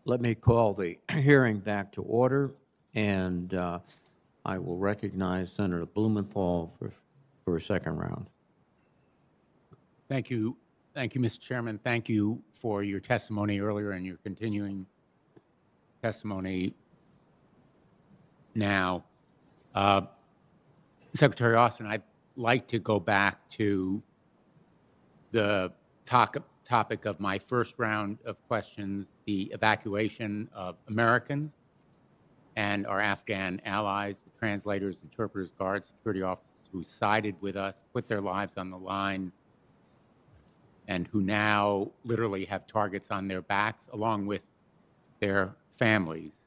Let me call the hearing back to order, and I will recognize Senator Blumenthal for a second round. Thank you. Thank you, Mr. Chairman. Thank you for your testimony earlier and your continuing testimony now. Secretary Austin, I'd like to go back to the topic of my first round of questions, the evacuation of Americans and our Afghan allies, the translators, interpreters, guards, security officers who sided with us, put their lives on the line, and who now literally have targets on their backs along with their families.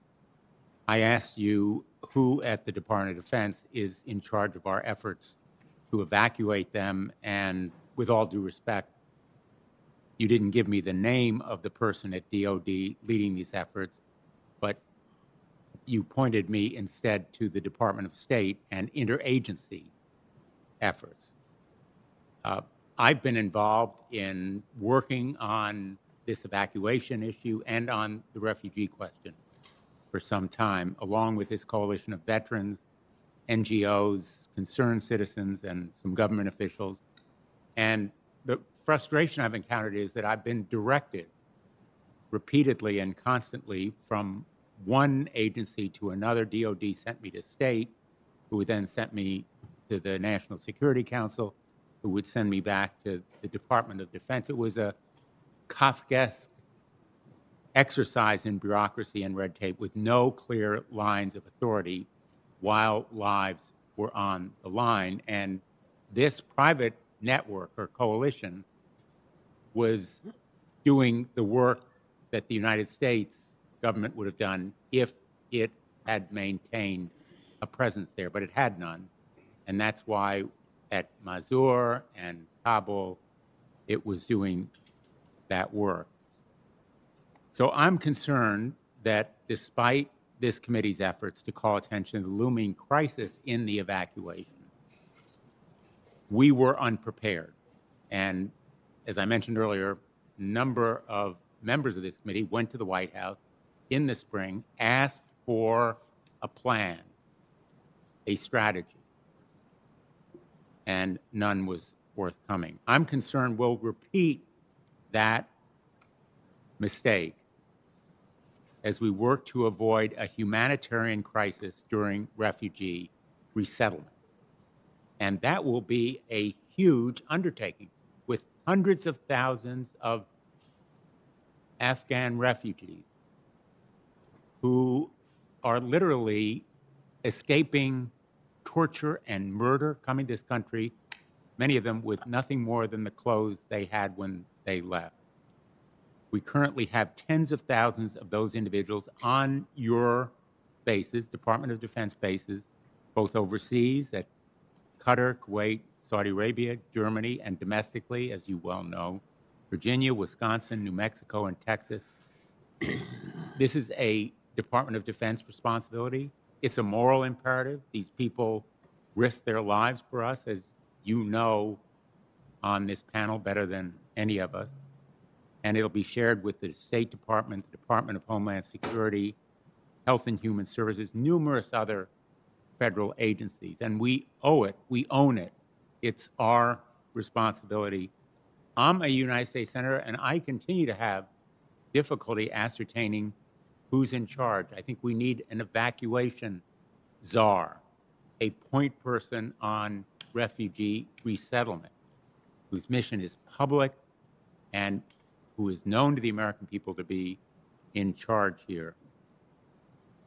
I asked you who at the Department of Defense is in charge of our efforts to evacuate them, and with all due respect, you didn't give me the name of the person at DOD leading these efforts, but you pointed me instead to the Department of State and interagency efforts. I've been involved in working on this evacuation issue and on the refugee question for some time, along with this coalition of veterans, NGOs, concerned citizens, and some government officials. And the frustration I've encountered is that I've been directed repeatedly and constantly from one agency to another. DOD sent me to state, who would then send me to the National Security Council, who would send me back to the Department of Defense. It was a Kafkaesque exercise in bureaucracy and red tape with no clear lines of authority while lives were on the line. And this private network or coalition was doing the work that the United States government would have done if it had maintained a presence there, but it had none. And that's why at Mazur and Kabul, it was doing that work. So I'm concerned that despite this committee's efforts to call attention to the looming crisis in the evacuation, we were unprepared. And as I mentioned earlier, a number of members of this committee went to the White House in the spring, asked for a plan, a strategy, and none was forthcoming. I'm concerned we'll repeat that mistake as we work to avoid a humanitarian crisis during refugee resettlement. And that will be a huge undertaking with hundreds of thousands of Afghan refugees who are literally escaping torture and murder, coming to this country, many of them with nothing more than the clothes they had when they left. We currently have tens of thousands of those individuals on your bases, Department of Defense bases, both overseas at Qatar, Kuwait, Saudi Arabia, Germany, and domestically, as you well know, Virginia, Wisconsin, New Mexico, and Texas. This is a Department of Defense responsibility. It's a moral imperative. These people risk their lives for us, as you know on this panel better than any of us. And it'll be shared with the State Department, the Department of Homeland Security, Health and Human Services, numerous other federal agencies. And we owe it, we own it. It's our responsibility. I'm a United States Senator, and I continue to have difficulty ascertaining who's in charge. I think we need an evacuation czar, a point person on refugee resettlement, whose mission is public and who is known to the American people to be in charge here.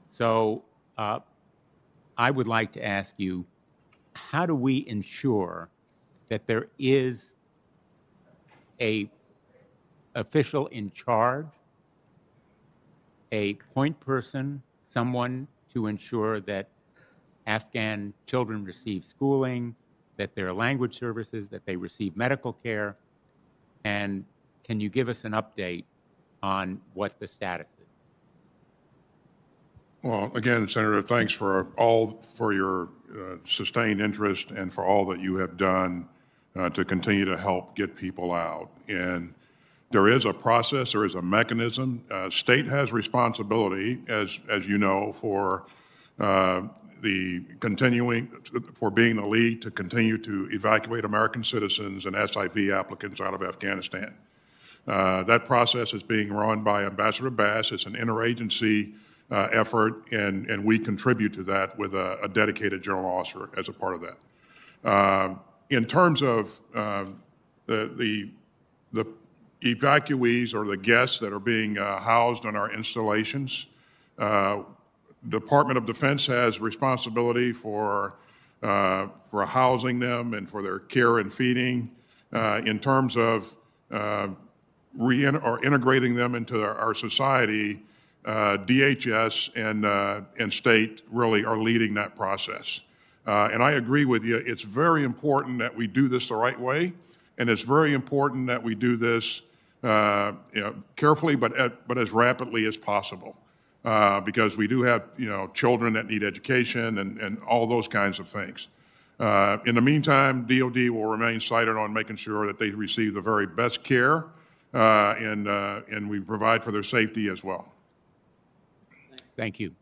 So I would like to ask you, how do we ensure that there is a official in charge, a point person, someone to ensure that Afghan children receive schooling, that there are language services, that they receive medical care? And can you give us an update on what the status is? Well, again, Senator, thanks for your sustained interest and for all that you have done to continue to help get people out. And There is a process, there is a mechanism. State has responsibility, as you know, for for being the lead to continue to evacuate American citizens and SIV applicants out of Afghanistan. That process is being run by Ambassador Bass. It's an interagency effort, and we contribute to that with a dedicated general officer as a part of that. In terms of the evacuees or the guests that are being housed on our installations, Department of Defense has responsibility for housing them and for their care and feeding. In terms of integrating them into our society, DHS and state really are leading that process. And I agree with you. It's very important that we do this the right way, and it's very important that we do this carefully, but as rapidly as possible. Because we do have, children that need education and all those kinds of things. In the meantime, DOD will remain sighted on making sure that they receive the very best care, and we provide for their safety as well. Thank you.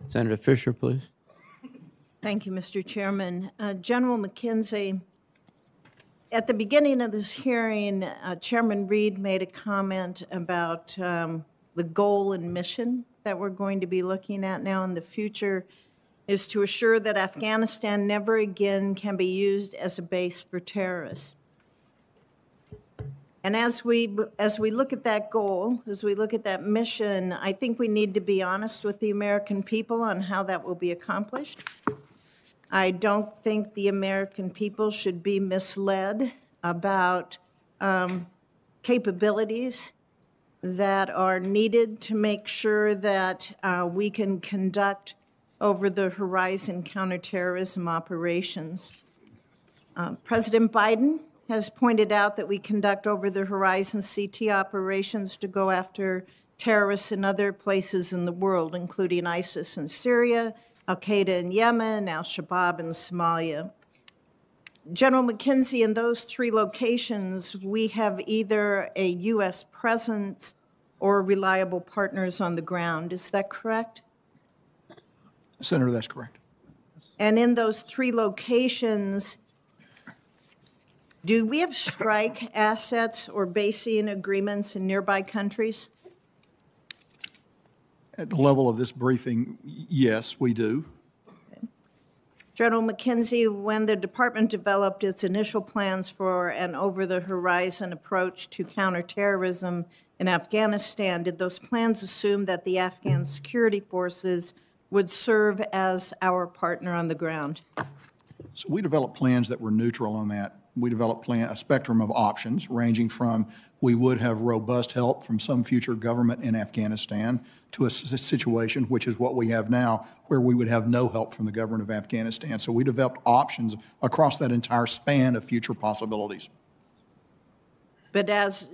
Senator Fisher, please. Thank you, Mr. Chairman. General McKenzie, at the beginning of this hearing, Chairman Reed made a comment about the goal and mission that we're going to be looking at now in the future is to assure that Afghanistan never again can be used as a base for terrorists. And as we look at that goal, as we look at that mission, I think we need to be honest with the American people on how that will be accomplished. I don't think the American people should be misled about capabilities that are needed to make sure that we can conduct over-the-horizon counterterrorism operations. President Biden has pointed out that we conduct over-the-horizon CT operations to go after terrorists in other places in the world, including ISIS in Syria, al-Qaeda in Yemen, al-Shabaab in Somalia. General McKenzie, in those three locations, we have either a U.S. presence or reliable partners on the ground. Is that correct? Senator, that's correct. And in those three locations, do we have strike assets or basing agreements in nearby countries? At the level of this briefing, yes, we do. General McKenzie, when the department developed its initial plans for an over-the-horizon approach to counterterrorism in Afghanistan, did those plans assume that the Afghan security forces would serve as our partner on the ground? So we developed plans that were neutral on that. We developed a spectrum of options ranging from we would have robust help from some future government in Afghanistan to a situation, which is what we have now, where we would have no help from the government of Afghanistan. So we developed options across that entire span of future possibilities. But as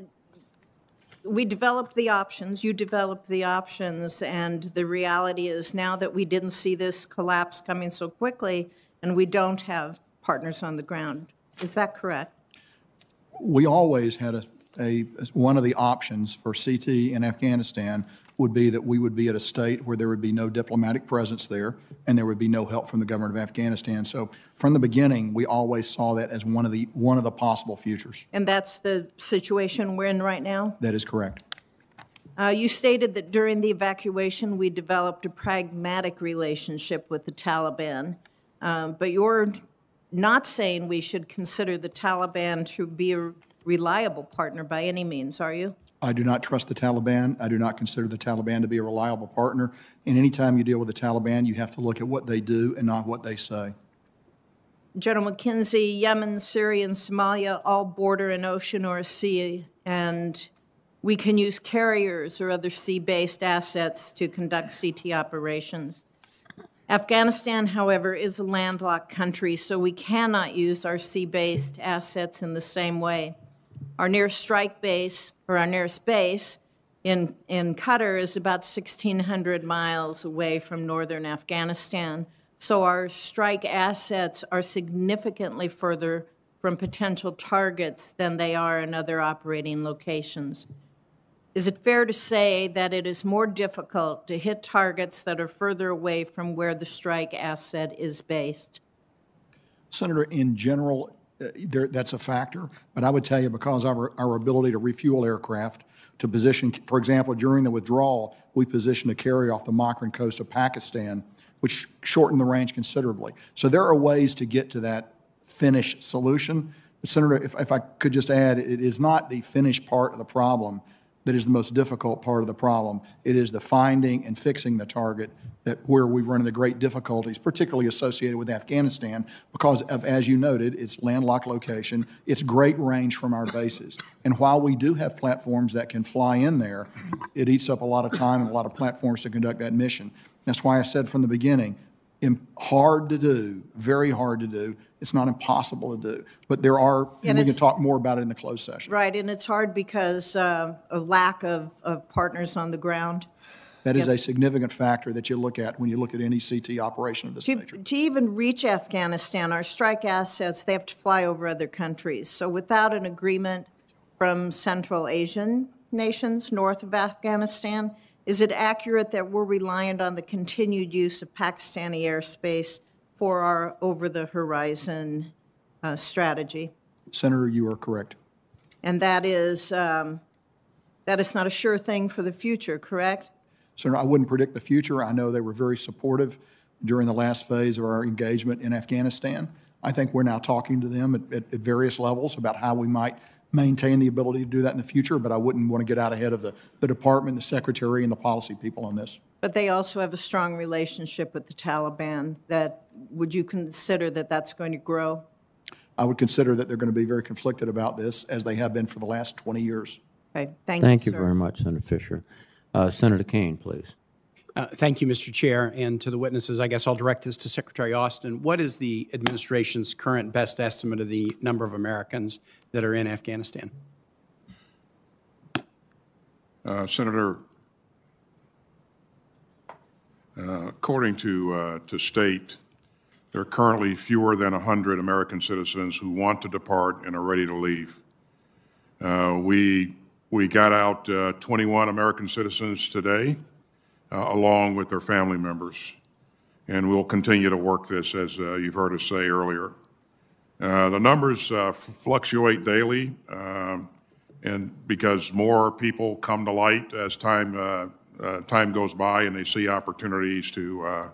we developed the options, you developed the options, and the reality is now that we didn't see this collapse coming so quickly, and we don't have partners on the ground. Is that correct? We always had one of the options for CT in Afghanistan would be that we would be at a state where there would be no diplomatic presence there and there would be no help from the government of Afghanistan. So from the beginning, we always saw that as one of the possible futures. And that's the situation we're in right now? That is correct. You stated that during the evacuation, we developed a pragmatic relationship with the Taliban, but you're not saying we should consider the Taliban to be a reliable partner by any means, are you? I do not trust the Taliban. I do not consider the Taliban to be a reliable partner. And any time you deal with the Taliban, you have to look at what they do and not what they say. General McKenzie, Yemen, Syria, and Somalia all border an ocean or a sea, and we can use carriers or other sea-based assets to conduct CT operations. Afghanistan, however, is a landlocked country, so we cannot use our sea-based assets in the same way. Our nearest strike base, or our nearest base, in Qatar is about 1,600 miles away from northern Afghanistan. So our strike assets are significantly further from potential targets than they are in other operating locations. Is it fair to say that it is more difficult to hit targets that are further away from where the strike asset is based? Senator, in general, that's a factor. But I would tell you, because of our ability to refuel aircraft, to position, for example, during the withdrawal, we positioned a carrier off the Makran coast of Pakistan, which shortened the range considerably. So there are ways to get to that finished solution. But Senator, if I could just add, it is not the finished part of the problem that is the most difficult part of the problem. It is the finding and fixing the target where we've run into great difficulties, particularly associated with Afghanistan, because of, as you noted, its landlocked location, its great range from our bases. And while we do have platforms that can fly in there, it eats up a lot of time and a lot of platforms to conduct that mission. That's why I said from the beginning, hard to do, very hard to do. It's not impossible to do. But there are, and we can talk more about it in the closed session. Right, and it's hard because of lack of partners on the ground. That is a significant factor that you look at when you look at any CT operation of this nature. To even reach Afghanistan, our strike assets, they have to fly over other countries. So without an agreement from Central Asian nations north of Afghanistan, is it accurate that we're reliant on the continued use of Pakistani airspace for our over-the-horizon strategy? Senator, you are correct. And that is not a sure thing for the future, correct? Senator, I wouldn't predict the future. I know they were very supportive during the last phase of our engagement in Afghanistan. I think we're now talking to them at various levels about how we might maintain the ability to do that in the future, but I wouldn't want to get out ahead of the department, the secretary, and the policy people on this. But they also have a strong relationship with the Taliban. Would you consider that that's going to grow? I would consider that they're going to be very conflicted about this, as they have been for the last 20 years. Okay. Thank you sir. very much, Senator Fisher. Senator Kane, please. Thank you, Mr. Chair. And to the witnesses, I guess I'll direct this to Secretary Austin. What is the administration's current best estimate of the number of Americans that are in Afghanistan? Senator, according to state, there are currently fewer than 100 American citizens who want to depart and are ready to leave. We got out 21 American citizens today, along with their family members. And we'll continue to work this, as you've heard us say earlier. The numbers fluctuate daily, and because more people come to light as time goes by and they see opportunities to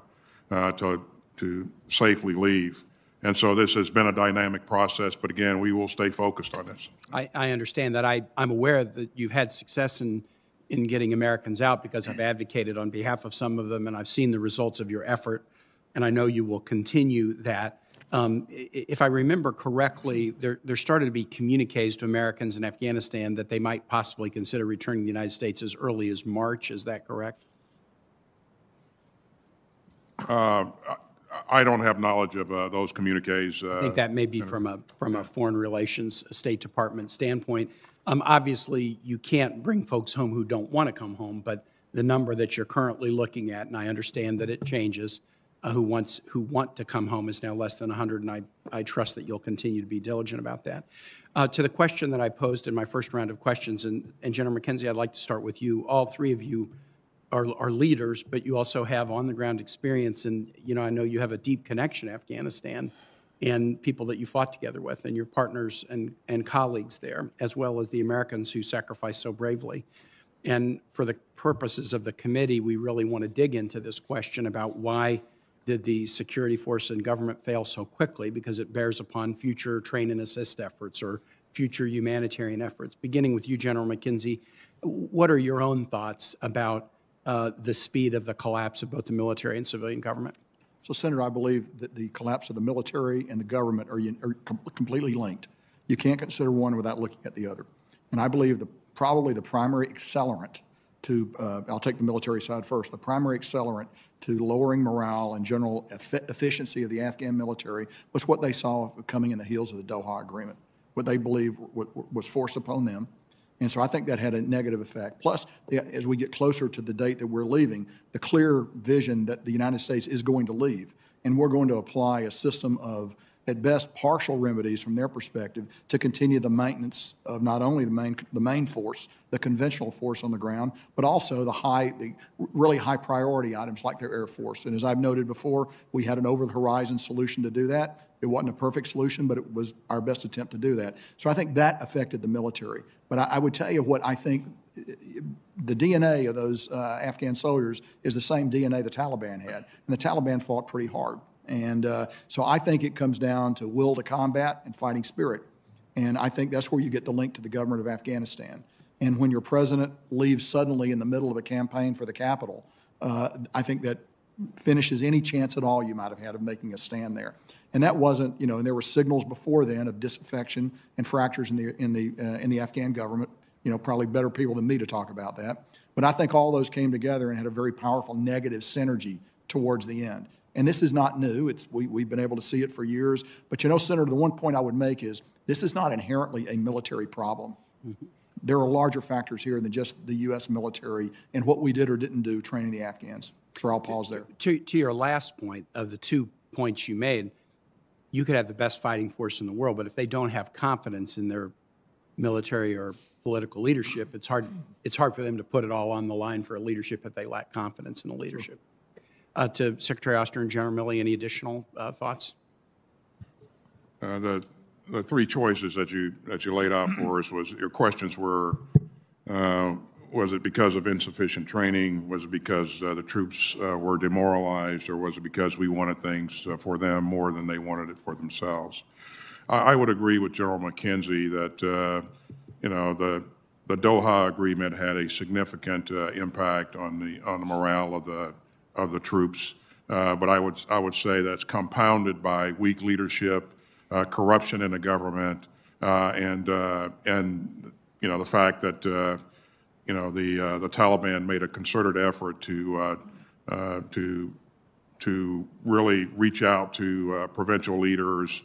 safely leave. And so this has been a dynamic process, but again, we will stay focused on this. I understand that. I'm aware that you've had success in getting Americans out, because I've advocated on behalf of some of them, and I've seen the results of your effort, and I know you will continue that. If I remember correctly, there started to be communiques to Americans in Afghanistan that they might possibly consider returning to the United States as early as March. Is that correct? I don't have knowledge of those communiques. I think that may be from a foreign relations, State Department standpoint. Obviously, you can't bring folks home who don't want to come home, but the number that you're currently looking at, and I understand that it changes, who want to come home is now less than 100, and I trust that you'll continue to be diligent about that. To the question that I posed in my first round of questions, and General McKenzie, I'd like to start with you. All three of you are leaders, but you also have on-the-ground experience, and I know you have a deep connection to Afghanistan and people that you fought together with, and your partners and colleagues there, as well as the Americans who sacrificed so bravely. And for the purposes of the committee, we really want to dig into this question about why did the security force and government fail so quickly, because it bears upon future train and assist efforts or future humanitarian efforts. Beginning with you, General McKenzie, what are your own thoughts about the speed of the collapse of both the military and civilian government? So, Senator, I believe that the collapse of the military and the government are completely linked. You can't consider one without looking at the other. And I believe probably the primary accelerant to, I'll take the military side first, the primary accelerant to lowering morale and general efficiency of the Afghan military was what they saw coming in the heels of the Doha Agreement, what they believed was forced upon them. And so I think that had a negative effect. Plus, as we get closer to the date that we're leaving, the clear vision that the United States is going to leave, and we're going to apply a system of at best, partial remedies from their perspective to continue the maintenance of not only the main force, the conventional force on the ground, but also the really high priority items like their Air Force. And as I've noted before, we had an over-the-horizon solution to do that. It wasn't a perfect solution, but it was our best attempt to do that. So I think that affected the military. But I would tell you what I think the DNA of those Afghan soldiers is the same DNA the Taliban had. And the Taliban fought pretty hard. And so I think it comes down to will to combat and fighting spirit. And I think that's where you get the link to the government of Afghanistan. And when your president leaves suddenly in the middle of a campaign for the capital, I think that finishes any chance at all you might have had of making a stand there. And that wasn't, and there were signals before then of disaffection and fractures in the Afghan government. Probably better people than me to talk about that. But I think all those came together and had a very powerful negative synergy towards the end. And this is not new. We've been able to see it for years. But Senator, the one point I would make is this is not inherently a military problem. Mm-hmm. There are larger factors here than just the U.S. military and what we did or didn't do training the Afghans. So I'll pause there. To your last point, of the 2 points you made, you could have the best fighting force in the world, but if they don't have confidence in their military or political leadership, it's hard for them to put it all on the line for a leadership if they lack confidence in the leadership. To Secretary Oster and General Milley, any additional thoughts? The 3 choices that you laid out for us your questions were, was it because of insufficient training? Was it because the troops were demoralized, or was it because we wanted things for them more than they wanted it for themselves? I would agree with General McKenzie that the Doha Agreement had a significant impact on the morale of the troops, but I would say that's compounded by weak leadership, corruption in the government, and the fact that the Taliban made a concerted effort to really reach out to provincial leaders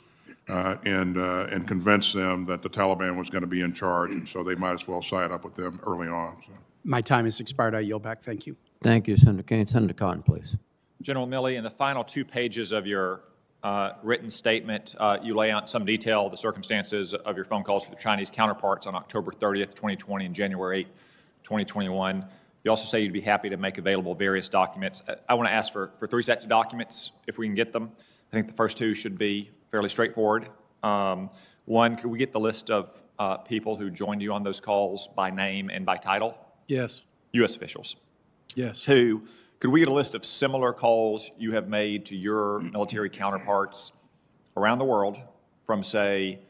and convince them that the Taliban was going to be in charge, and so they might as well side up with them early on. So. My time has expired. I yield back. Thank you. Thank you, Senator Kane. Senator Cotton, please. General Milley, in the final 2 pages of your written statement, you lay out in some detail the circumstances of your phone calls with your Chinese counterparts on October 30th, 2020 and January 8th, 2021. You also say you'd be happy to make available various documents. I want to ask for 3 sets of documents, if we can get them. I think the first 2 should be fairly straightforward. One, could we get the list of people who joined you on those calls by name and by title? Yes. U.S. officials. Yes. 2, could we get a list of similar calls you have made to your military counterparts around the world from, say,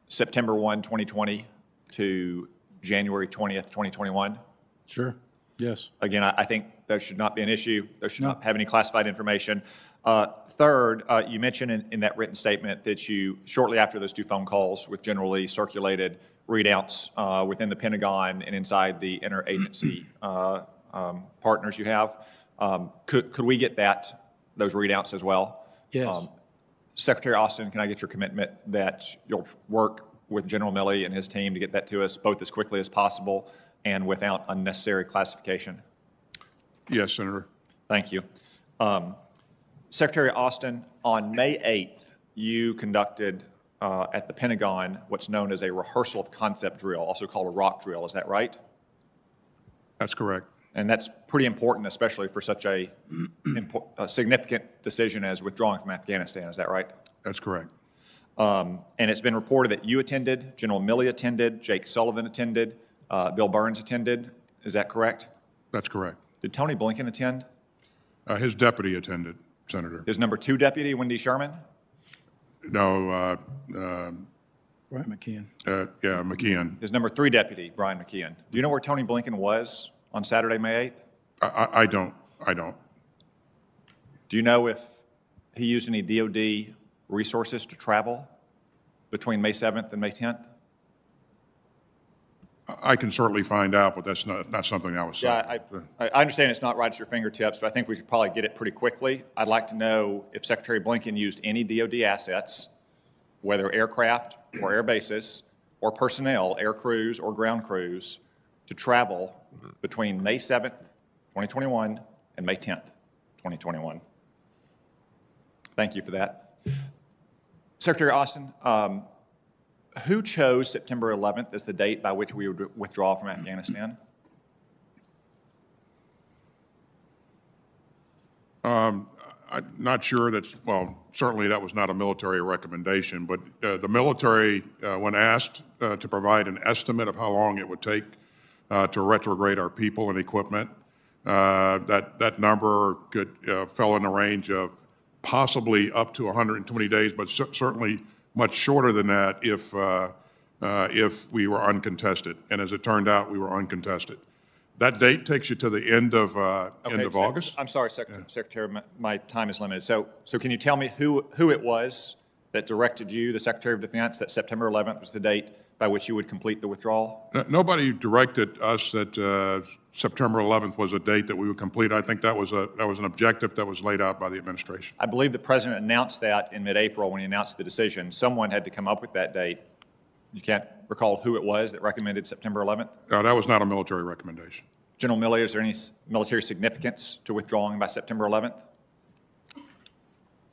September 1, 2020 to January 20th, 2021? Sure. Yes. Again, I think there should not be an issue. There should not have any classified information. Third, you mentioned in that written statement that you, shortly after those 2 phone calls with General Lee, circulated readouts within the Pentagon and inside the interagency partners you have. Could we get those readouts as well? Yes. Secretary Austin, can I get your commitment that you'll work with General Milley and his team to get that to us both as quickly as possible and without unnecessary classification? Yes, Senator. Thank you. Secretary Austin, on May 8th, you conducted at the Pentagon what's known as a rehearsal of concept drill, also called a rock drill. Is that right? That's correct. And that's pretty important, especially for such a significant decision as withdrawing from Afghanistan. Is that right? That's correct. And it's been reported that you attended, General Milley attended, Jake Sullivan attended, Bill Burns attended. Is that correct? That's correct. Did Tony Blinken attend? His deputy attended, Senator. His number 2 deputy, Wendy Sherman? No. Brian McKeon. Yeah, McKeon. His number 3 deputy, Brian McKeon. Do you know where Tony Blinken was on Saturday, May 8th? I don't. Do you know if he used any DOD resources to travel between May 7th and May 10th? I can certainly find out, but that's not something I was saying. Yeah, I understand it's not right at your fingertips, but I think we could probably get it pretty quickly. I'd like to know if Secretary Blinken used any DOD assets, whether aircraft or air bases or personnel, air crews or ground crews, to travel between May 7th, 2021 and May 10th, 2021. Thank you for that. Secretary Austin, who chose September 11th as the date by which we would withdraw from Afghanistan? I'm not sure that, well, certainly that was not a military recommendation, but the military, when asked to provide an estimate of how long it would take to retrograde our people and equipment, that number fell in the range of possibly up to 120 days, but certainly much shorter than that if we were uncontested. And as it turned out, we were uncontested. That date takes you to the end of August. I'm sorry, Secretary, my time is limited. So can you tell me who it was that directed you, the Secretary of Defense, that September 11th was the date by which you would complete the withdrawal? Nobody directed us that September 11th was a date that we would complete. I think that was an objective that was laid out by the administration. I believe the President announced that in mid-April when he announced the decision. Someone had to come up with that date. You can't recall who it was that recommended September 11th? No, that was not a military recommendation. General Milley, is there any military significance to withdrawing by September 11th?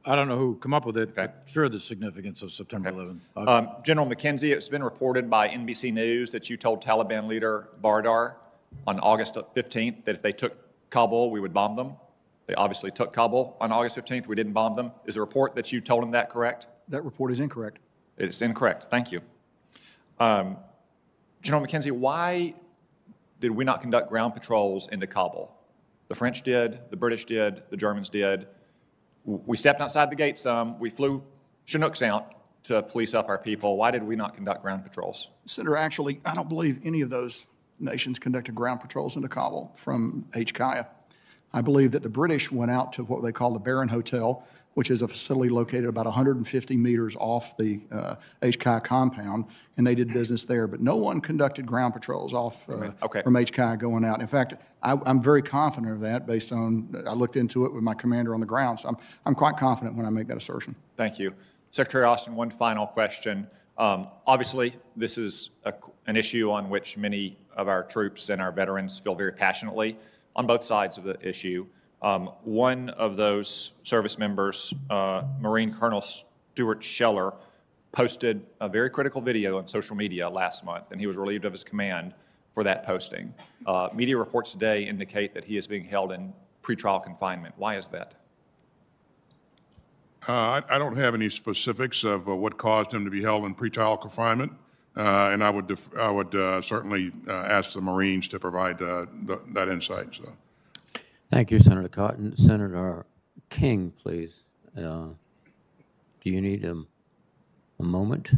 I don't know who come up with it, Okay. but sure the significance of September 11th. General McKenzie, it's been reported by NBC News that you told Taliban leader Bardar on August 15th that if they took Kabul, we would bomb them. They obviously took Kabul on August 15th. We didn't bomb them. Is the report that you told him that correct? That report is incorrect. It's incorrect. Thank you. General McKenzie, why did we not conduct ground patrols into Kabul? The French did, the British did, the Germans did. We stepped outside the gate some. We flew Chinooks out to police up our people. Why did we not conduct ground patrols? Senator, actually, I don't believe any of those nations conducted ground patrols into Kabul from HKIA. I believe that the British went out to what they call the Baron Hotel, which is a facility located about 150 meters off the HKIA compound, and they did business there. But no one conducted ground patrols off from HKIA going out. In fact, I'm very confident of that based on, I looked into it with my commander on the ground, so I'm quite confident when I make that assertion. Thank you. Secretary Austin, one final question. Obviously, this is an issue on which many of our troops and our veterans feel very passionately on both sides of the issue. One of those service members, Marine Colonel Stuart Scheller, posted a very critical video on social media last month, and he was relieved of his command for that posting. Media reports today indicate that he is being held in pretrial confinement. Why is that? I don't have any specifics of what caused him to be held in pretrial confinement, and I would certainly ask the Marines to provide that insight. So. Thank you, Senator Cotton. Senator King, please. Do you need a moment?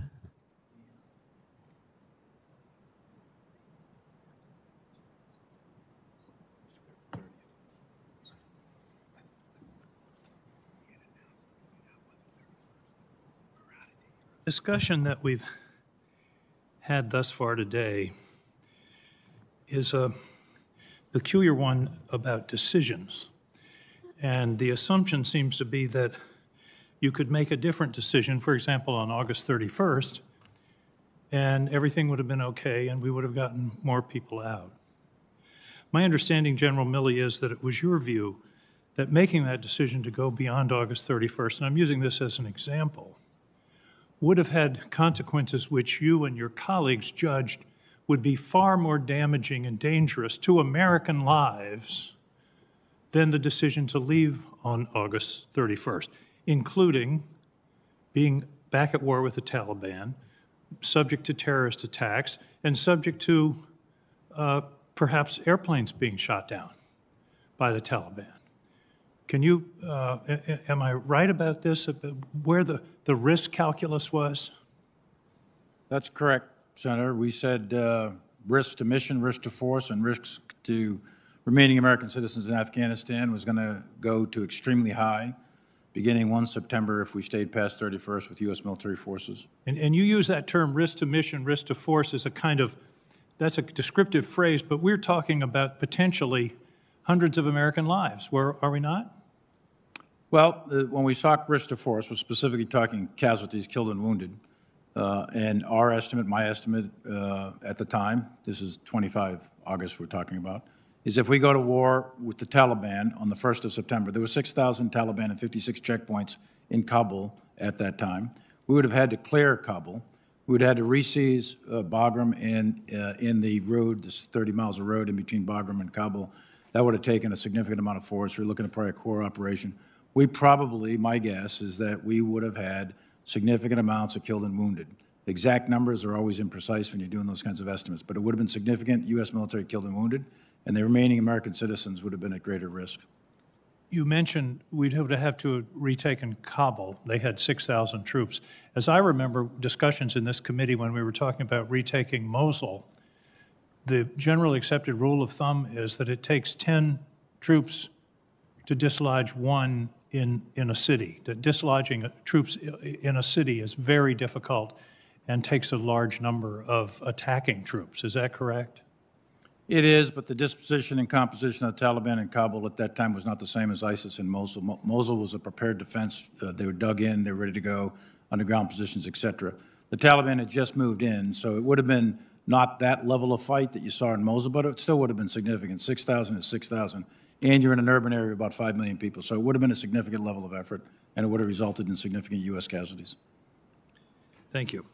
Discussion that we've had thus far today is a peculiar one about decisions. And the assumption seems to be that you could make a different decision, for example, on August 31st, and everything would have been okay and we would have gotten more people out. My understanding, General Milley, is that it was your view that making that decision to go beyond August 31st, and I'm using this as an example, would have had consequences which you and your colleagues judged would be far more damaging and dangerous to American lives than the decision to leave on August 31st, including being back at war with the Taliban, subject to terrorist attacks, and subject to perhaps airplanes being shot down by the Taliban. Can you, am I right about this, where the risk calculus was? That's correct, Senator. We said risk to mission, risk to force, and risks to remaining American citizens in Afghanistan was going to go to extremely high, beginning 1 September if we stayed past 31st with U.S. military forces. And you use that term risk to mission, risk to force as a kind of, that's a descriptive phrase, but we're talking about potentially hundreds of American lives, are we not? Well, when we talk risk to force, we're specifically talking casualties, killed and wounded. And our estimate, my estimate at the time, this is 25 August we're talking about, is if we go to war with the Taliban on the 1st of September, there were 6,000 Taliban and 56 checkpoints in Kabul at that time. we would have had to clear Kabul. We would have had to reseize Bagram in the road, this 30 miles of road in between Bagram and Kabul. That would have taken a significant amount of force. We're looking at probably a core operation. We probably, my guess is that we would have had significant amounts of killed and wounded. The exact numbers are always imprecise when you're doing those kinds of estimates, but it would have been significant U.S. military killed and wounded, and the remaining American citizens would have been at greater risk. You mentioned we'd have to have retaken Kabul. They had 6,000 troops. As I remember discussions in this committee when we were talking about retaking Mosul, the generally accepted rule of thumb is that it takes 10 troops to dislodge one in a city. That dislodging troops in a city is very difficult and takes a large number of attacking troops. Is that correct? It is, but the disposition and composition of the Taliban in Kabul at that time was not the same as ISIS in Mosul. Mosul was a prepared defense. They were dug in, they were ready to go, underground positions, et cetera. The Taliban had just moved in, so it would have been not that level of fight that you saw in Mosul, but it still would have been significant. 6,000 is 6,000. And you're in an urban area of about 5 million people. So it would have been a significant level of effort, and it would have resulted in significant U.S. casualties. Thank you.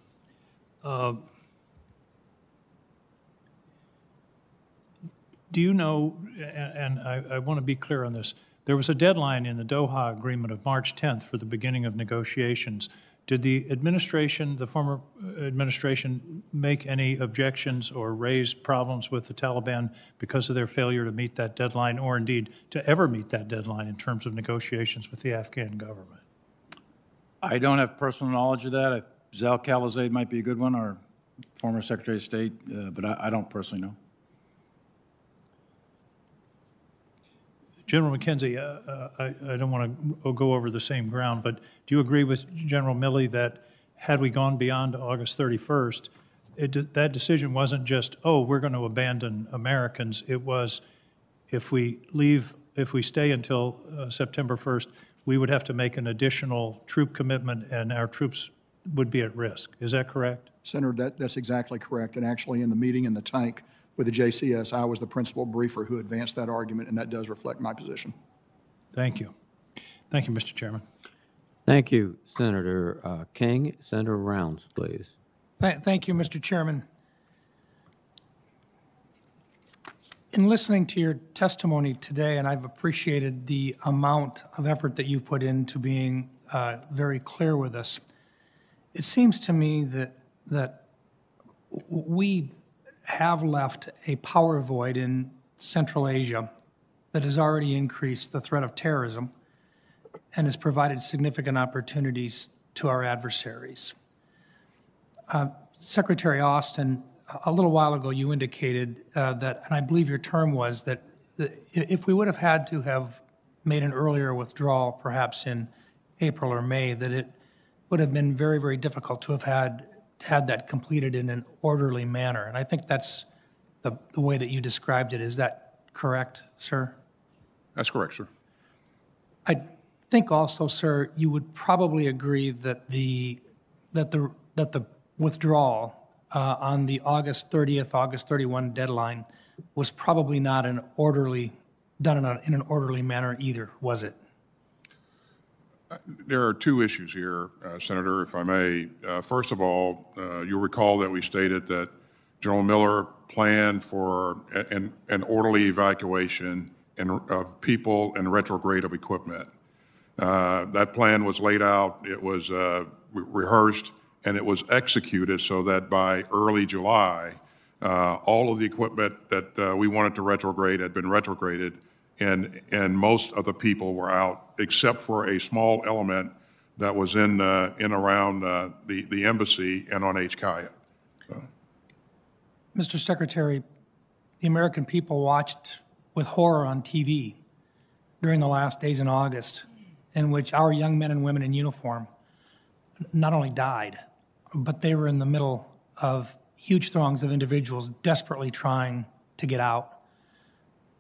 Do you know, and I want to be clear on this, there was a deadline in the Doha Agreement of March 10th for the beginning of negotiations. Did the administration, the former administration, make any objections or raise problems with the Taliban because of their failure to meet that deadline, or indeed to ever meet that deadline in terms of negotiations with the Afghan government? I don't have personal knowledge of that. Zal Khalilzad might be a good one, our former Secretary of State, but I don't personally know. General McKenzie, I don't want to go over the same ground, but do you agree with General Milley that had we gone beyond August 31st, that decision wasn't just, oh, we're going to abandon Americans. It was, if we stay until September 1st, we would have to make an additional troop commitment and our troops would be at risk. Is that correct? Senator, that's exactly correct. And actually in the meeting in the tank with the JCS, I was the principal briefer who advanced that argument, and that does reflect my position. Thank you. Thank you, Mr. Chairman. Thank you, Senator King. Senator Rounds, please. Thank you, Mr. Chairman. In listening to your testimony today, and I've appreciated the amount of effort that you've put into being very clear with us, it seems to me that we have left a power void in Central Asia that has already increased the threat of terrorism and has provided significant opportunities to our adversaries. Secretary Austin, a little while ago you indicated that, and I believe your term was, that if we would have had to have made an earlier withdrawal, perhaps in April or May, that it would have been very, very difficult to have had that completed in an orderly manner. And I think that's the way that you described it. Is that correct, sir? That's correct, sir. I think also, sir, you would probably agree that the withdrawal on the August 30th, August 31 deadline was probably not done in an orderly manner either, was it? There are two issues here, Senator, if I may. First of all, you'll recall that we stated that General Miller planned for an orderly evacuation of people and retrograde of equipment. That plan was laid out, it was rehearsed, and it was executed so that by early July, all of the equipment that we wanted to retrograde had been retrograded, and most of the people were out, except for a small element that was in around the embassy and on HKIA. So. Mr. Secretary, the American people watched with horror on TV during the last days in August, in which our young men and women in uniform not only died, but they were in the middle of huge throngs of individuals desperately trying to get out.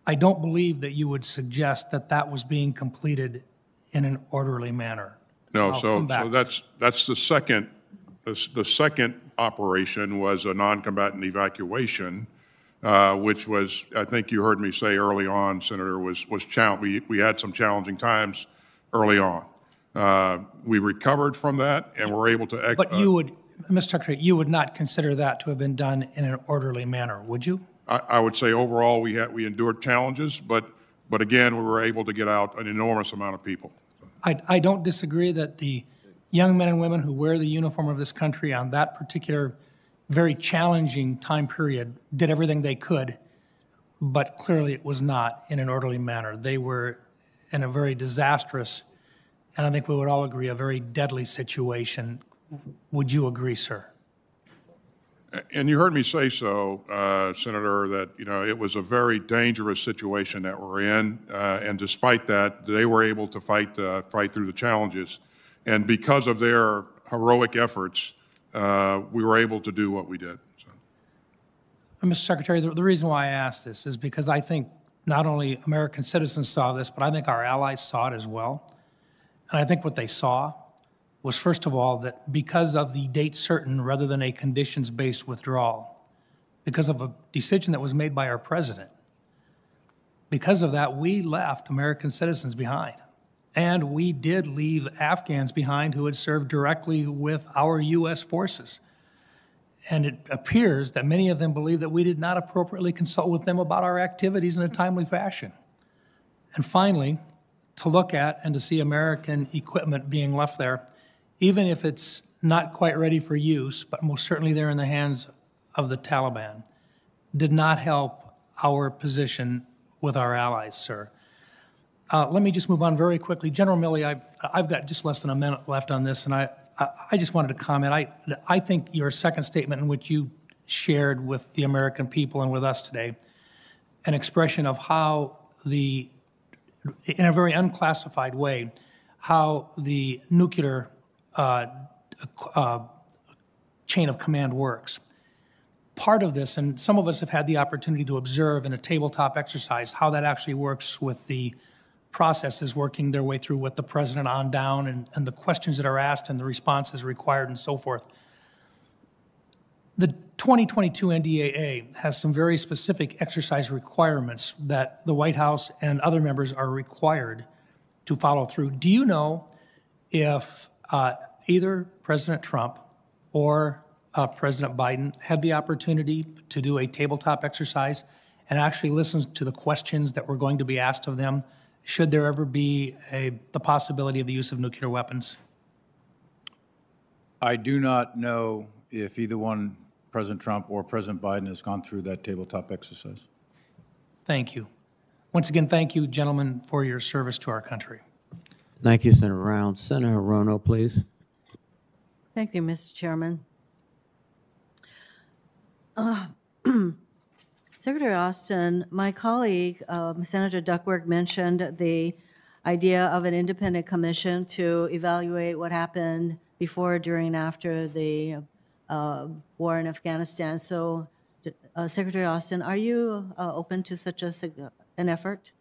I don't believe that you would suggest that that was being completed in an orderly manner. No, so that's the second. The second operation was a non-combatant evacuation, which was, I think you heard me say early on, Senator, was challenging. We had some challenging times early on. We recovered from that, and were able to. But you would, Mr. Secretary, you would not consider that to have been done in an orderly manner, would you? I would say overall we endured challenges, but again, we were able to get out an enormous amount of people. I don't disagree that the young men and women who wear the uniform of this country on that particular very challenging time period did everything they could, but clearly it was not in an orderly manner. They were in a very disastrous, and I think we would all agree, a very deadly situation. Would you agree, sir? And you heard me say so, Senator, that it was a very dangerous situation that we're in, and despite that, they were able to fight through the challenges, and because of their heroic efforts, we were able to do what we did. So. Mr. Secretary, the reason why I asked this is because I think not only American citizens saw this, but I think our allies saw it as well, and I think what they saw was, first of all, that because of the date certain rather than a conditions-based withdrawal, because of a decision that was made by our president, because of that, we left American citizens behind. And we did leave Afghans behind who had served directly with our U.S. forces. And it appears that many of them believe that we did not appropriately consult with them about our activities in a timely fashion. And finally, to look at and to see American equipment being left there, even if it's not quite ready for use, but most certainly they're in the hands of the Taliban, did not help our position with our allies, sir. Let me just move on very quickly. General Milley, I've got just less than a minute left on this, and I just wanted to comment. I think your second statement in which you shared with the American people and with us today, an expression of how in a very unclassified way, how the nuclear chain of command works. Part of this, and some of us have had the opportunity to observe in a tabletop exercise how that actually works with the processes working their way through with the president on down and the questions that are asked and the responses required and so forth. The 2022 NDAA has some very specific exercise requirements that the White House and other members are required to follow through. Do you know if either President Trump or President Biden had the opportunity to do a tabletop exercise and actually listen to the questions that were going to be asked of them should there ever be the possibility of the use of nuclear weapons? I do not know if either one, President Trump or President Biden, has gone through that tabletop exercise. Thank you. Once again, thank you, gentlemen, for your service to our country. Thank you, Senator Rounds. Senator Rono, please. Thank you, Mr. Chairman. Secretary Austin, my colleague, Senator Duckworth, mentioned the idea of an independent commission to evaluate what happened before, during, and after the war in Afghanistan. So, Secretary Austin, are you open to such an effort?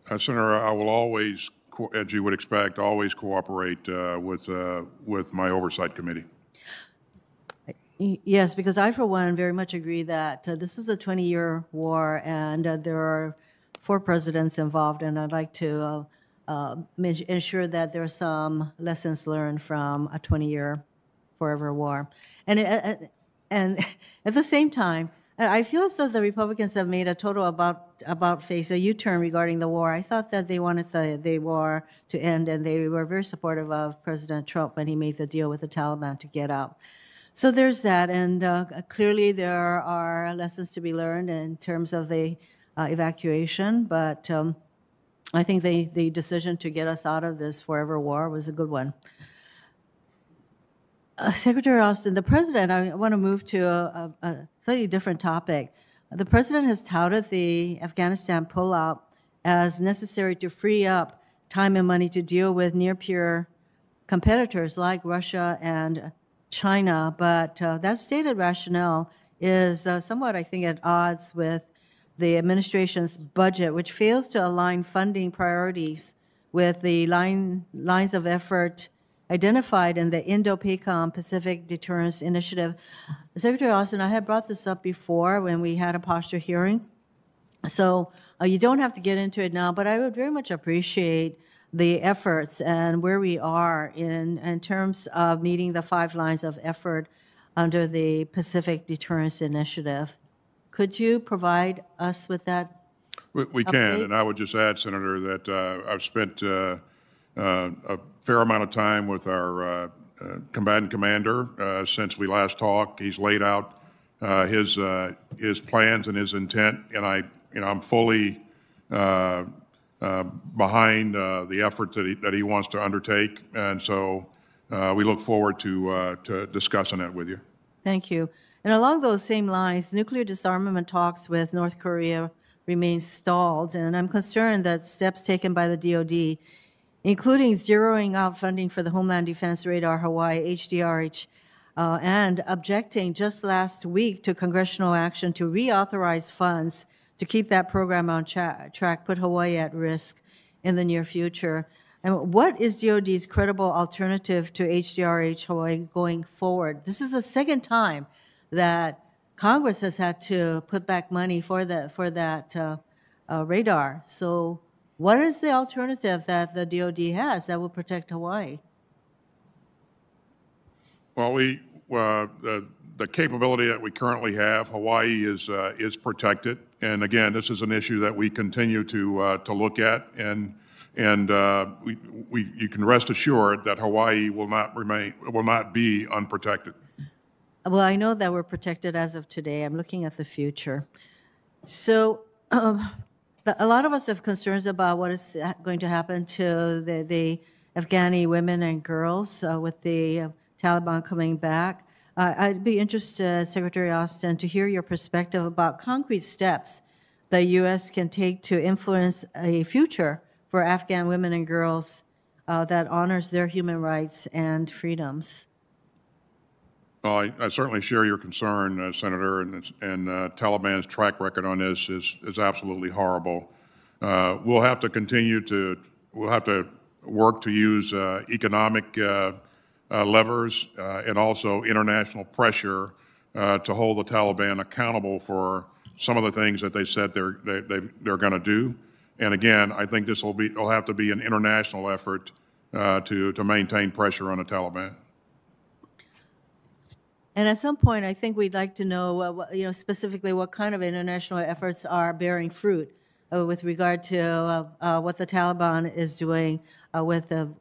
Senator, I will always, as you would expect, always cooperate with my oversight committee. Yes, because I, for one, very much agree that this is a 20-year war, and there are 4 presidents involved, and I'd like to ensure that there are some lessons learned from a 20-year forever war. And at the same time, I feel as though the Republicans have made a total about-face, a U-turn regarding the war. I thought that they wanted the war to end, and they were very supportive of President Trump when he made the deal with the Taliban to get out. So there's that, and clearly there are lessons to be learned in terms of the evacuation, but I think the decision to get us out of this forever war was a good one. Secretary Austin, the President, I want to move to a slightly different topic. The President has touted the Afghanistan pullout as necessary to free up time and money to deal with near-peer competitors like Russia and China, but that stated rationale is somewhat, I think, at odds with the administration's budget, which fails to align funding priorities with the lines of effort identified in the Indo-PACOM Pacific Deterrence Initiative. Secretary Austin, I had brought this up before when we had a posture hearing, so you don't have to get into it now, but I would very much appreciate the efforts and where we are in terms of meeting the 5 lines of effort under the Pacific Deterrence Initiative. Could you provide us with that? We can, Update? and I would just add, Senator, that I've spent a fair amount of time with our combatant commander since we last talked. He's laid out his plans and his intent, and I'm fully behind the effort that he wants to undertake, and so we look forward to discussing that with you. Thank you. And along those same lines, nuclear disarmament talks with North Korea remain stalled, and I'm concerned that steps taken by the DoD, including zeroing out funding for the Homeland Defense Radar Hawaii, HDRH, and objecting just last week to congressional action to reauthorize funds to keep that program on track, put Hawaii at risk in the near future. And what is DoD's credible alternative to HDRH Hawaii going forward? This is the second time that Congress has had to put back money for that radar. So what is the alternative that the DoD has that will protect Hawaii? Well, the capability that we currently have, Hawaii is protected, and again, this is an issue that we continue to look at, and you can rest assured that Hawaii will not be unprotected. Well, I know that we're protected as of today. I'm looking at the future. So a lot of us have concerns about what is going to happen to the Afghani women and girls with the Taliban coming back. I'd be interested, Secretary Austin, to hear your perspective about concrete steps the U.S. can take to influence a future for Afghan women and girls that honors their human rights and freedoms. Well, I certainly share your concern, Senator, and Taliban's track record on this is absolutely horrible. We'll have to continue to work to use economic levers and also international pressure to hold the Taliban accountable for some of the things that they said they're going to do. And again, I think will have to be an international effort to maintain pressure on the Taliban. And at some point, I think we'd like to know, specifically what kind of international efforts are bearing fruit with regard to what the Taliban is doing with the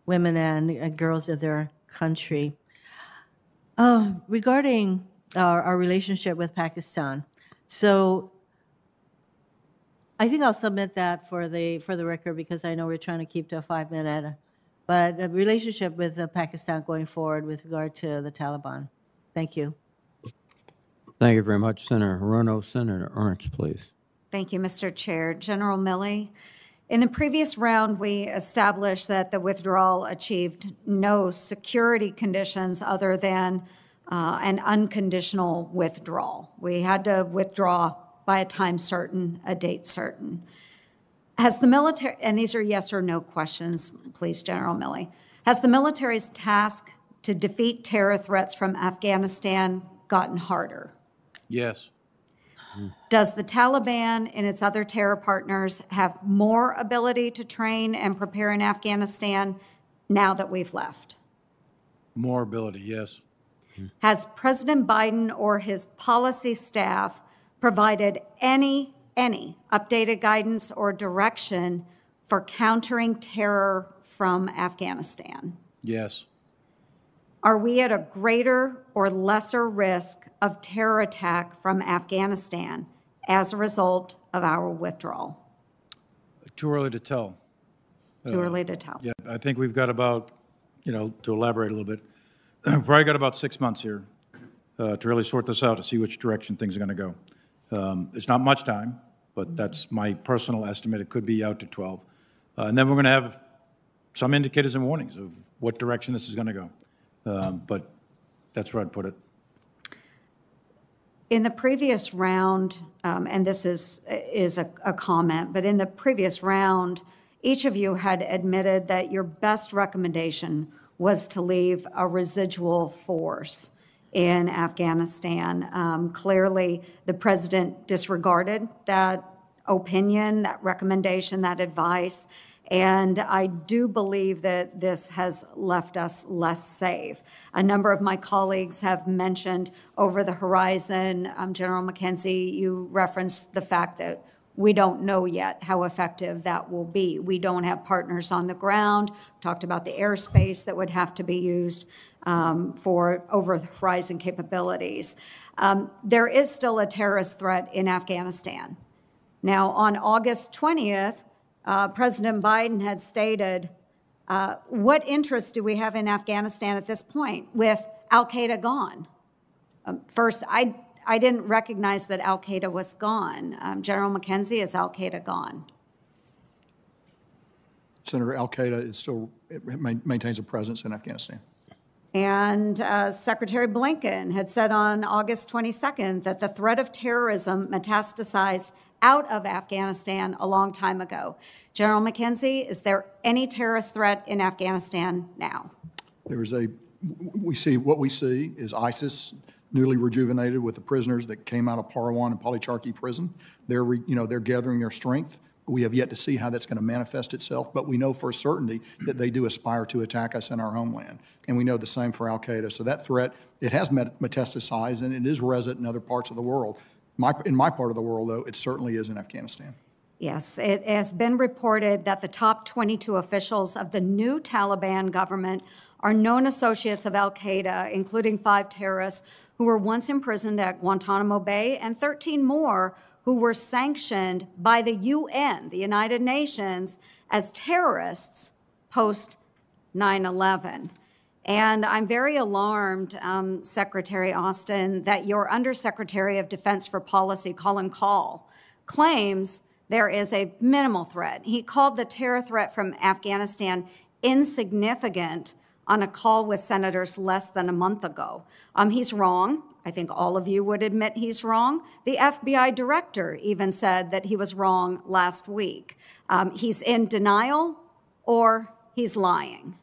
women and girls of their country. Regarding our relationship with Pakistan, so I think I'll submit that for the record because I know we're trying to keep to a 5-minute. But the relationship with Pakistan going forward with regard to the Taliban. Thank you. Thank you very much, Senator Hirono. Senator Ernst, please. Thank you, Mr. Chair. General Milley, in the previous round, we established that the withdrawal achieved no security conditions other than an unconditional withdrawal. We had to withdraw by a time certain, a date certain. Has the military, and these are yes or no questions, please, General Milley, has the military's task to defeat terror threats from Afghanistan gotten harder? Yes. Does the Taliban and its other terror partners have more ability to train and prepare in Afghanistan now that we've left? More ability, yes. Has President Biden or his policy staff provided any updated guidance or direction for countering terror from Afghanistan? Yes. Are we at a greater or lesser risk of terror attack from Afghanistan as a result of our withdrawal? Too early to tell. Too early to tell. Yeah, I think we've got about, to elaborate a little bit, probably got about 6 months here to really sort this out, to see which direction things are going to go. It's not much time, but that's my personal estimate. It could be out to 12. And then we're going to have some indicators and warnings of what direction this is going to go. But that's where I'd put it. In the previous round, and this is a comment, but in the previous round, each of you had admitted that your best recommendation was to leave a residual force in Afghanistan. Clearly, the president disregarded that opinion, that recommendation, that advice, And I do believe that this has left us less safe. A number of my colleagues have mentioned over the horizon. General McKenzie, you referenced the fact that we don't know yet how effective that will be. We don't have partners on the ground. Talked about the airspace that would have to be used for over-the-horizon capabilities. There is still a terrorist threat in Afghanistan. Now, on August 20th, President Biden had stated, what interest do we have in Afghanistan at this point with al-Qaeda gone? First, I didn't recognize that al-Qaeda was gone. General McKenzie, is al-Qaeda gone? Senator, al-Qaeda is still, it maintains a presence in Afghanistan. And Secretary Blinken had said on August 22nd that the threat of terrorism metastasized out of Afghanistan a long time ago. General McKenzie, is there any terrorist threat in Afghanistan now? There is what we see is ISIS newly rejuvenated with the prisoners that came out of Parawan and Polycharky prison. They're gathering their strength. We have yet to see how that's going to manifest itself, but we know for certainty that they do aspire to attack us in our homeland. And we know the same for al-Qaeda. So that threat, it has metastasized, and it is resident in other parts of the world. In my part of the world, though, it certainly is in Afghanistan. Yes, it has been reported that the top 22 officials of the new Taliban government are known associates of al-Qaeda, including 5 terrorists who were once imprisoned at Guantanamo Bay and 13 more who were sanctioned by the UN, the United Nations, as terrorists post 9/11. And I'm very alarmed, Secretary Austin, that your Undersecretary of Defense for Policy, Colin Kahl, claims there is a minimal threat. He called the terror threat from Afghanistan insignificant on a call with senators less than a month ago. He's wrong. I think all of you would admit he's wrong. The FBI director even said that he was wrong last week. He's in denial or he's lying.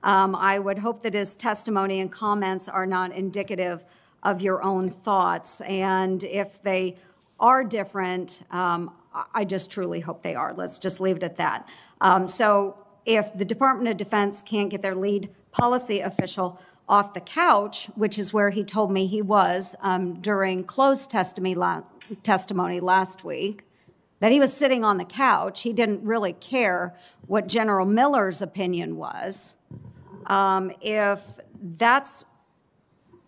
I would hope that his testimony and comments are not indicative of your own thoughts. And if they are different, I just truly hope they are. Let's just leave it at that. So if the Department of Defense can't get their lead policy official off the couch, which is where he told me he was during closed testimony last week, that he was sitting on the couch. He didn't really care what General Miller's opinion was. If that's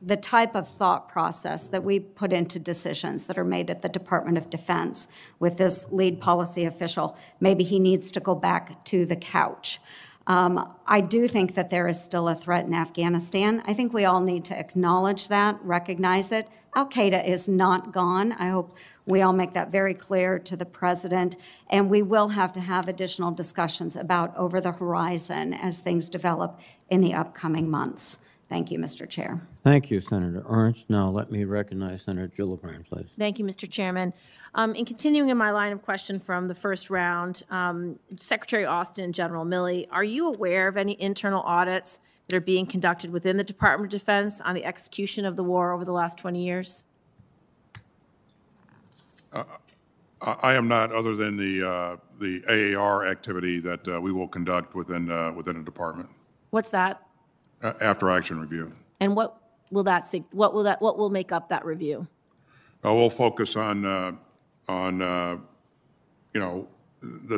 the type of thought process that we put into decisions that are made at the Department of Defense with this lead policy official, maybe he needs to go back to the couch. I do think that there is still a threat in Afghanistan. I think we all need to acknowledge that, recognize it. Al-Qaeda is not gone. I hope we all make that very clear to the president, and we will have to have additional discussions about over the horizon as things develop in the upcoming months. Thank you, Mr. Chair. Thank you, Senator Ernst. Now let me recognize Senator Gillibrand, please. Thank you, Mr. Chairman. In continuing in my line of question from the first round, Secretary Austin and General Milley, are you aware of any internal audits that are being conducted within the Department of Defense on the execution of the war over the last 20 years? I am not, other than the AAR activity that we will conduct within the department. What's that? After action review. And what will that say? What will make up that review? We'll focus on the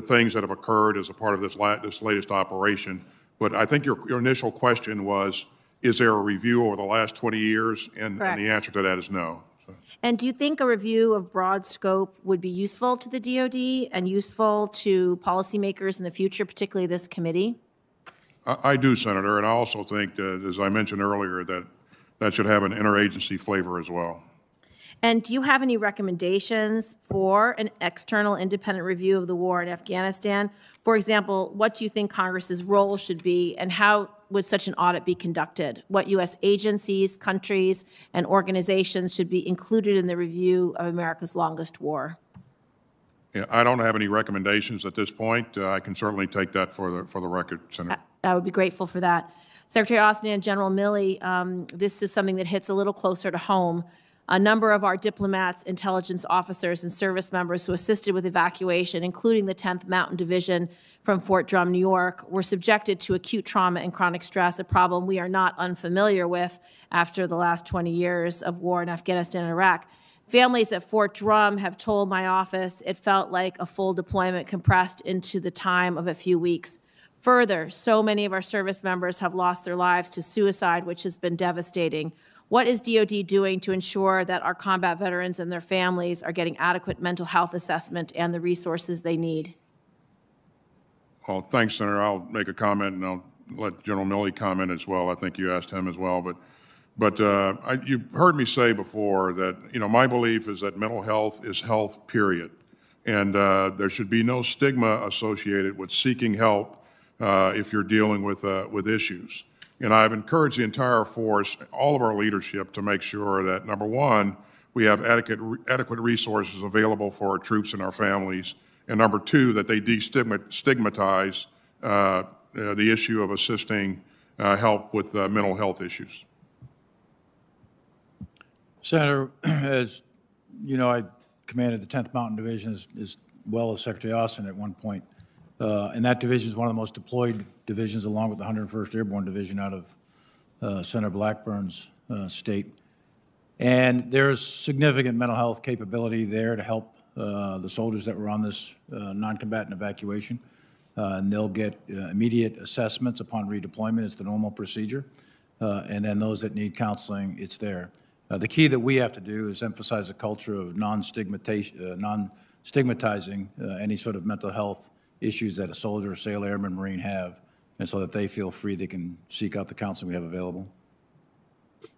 things that have occurred as a part of this latest operation. But I think your initial question was, is there a review over the last 20 years? And the answer to that is no. So. And do you think a review of broad scope would be useful to the DoD and useful to policymakers in the future, particularly this committee? I do, Senator, and I also think that, as I mentioned earlier, that should have an interagency flavor as well. And do you have any recommendations for an external independent review of the war in Afghanistan? For example, what do you think Congress's role should be, and how would such an audit be conducted? What U.S. agencies, countries, and organizations should be included in the review of America's longest war? Yeah, I don't have any recommendations at this point. I can certainly take that for the record, Senator. I would be grateful for that. Secretary Austin and General Milley, this is something that hits a little closer to home. A number of our diplomats, intelligence officers, and service members who assisted with evacuation, including the 10th Mountain Division from Fort Drum, New York, were subjected to acute trauma and chronic stress, a problem we are not unfamiliar with after the last 20 years of war in Afghanistan and Iraq. Families at Fort Drum have told my office it felt like a full deployment compressed into the time of a few weeks. Further, so many of our service members have lost their lives to suicide, which has been devastating. What is DoD doing to ensure that our combat veterans and their families are getting adequate mental health assessment and the resources they need? Well, thanks, Senator. I'll make a comment, and I'll let General Milley comment as well. I think you asked him as well. But you've heard me say before that, my belief is that mental health is health, period. And there should be no stigma associated with seeking help if you're dealing with issues. And I've encouraged the entire force, all of our leadership, to make sure that, number one, we have adequate resources available for our troops and our families, and number two, that they destigmatize the issue of assisting help with mental health issues. Senator, as you know, I commanded the 10th Mountain Division as well as Secretary Austin at one point. And that division is one of the most deployed divisions, along with the 101st Airborne Division out of Senator Blackburn's state. And there's significant mental health capability there to help the soldiers that were on this non-combatant evacuation. And they'll get immediate assessments upon redeployment. It's the normal procedure. And then those that need counseling, it's there. The key that we have to do is emphasize a culture of non-stigmatizing any sort of mental health issues that a soldier, sailor, airman, Marine have, and so that they feel free, they can seek out the counseling we have available.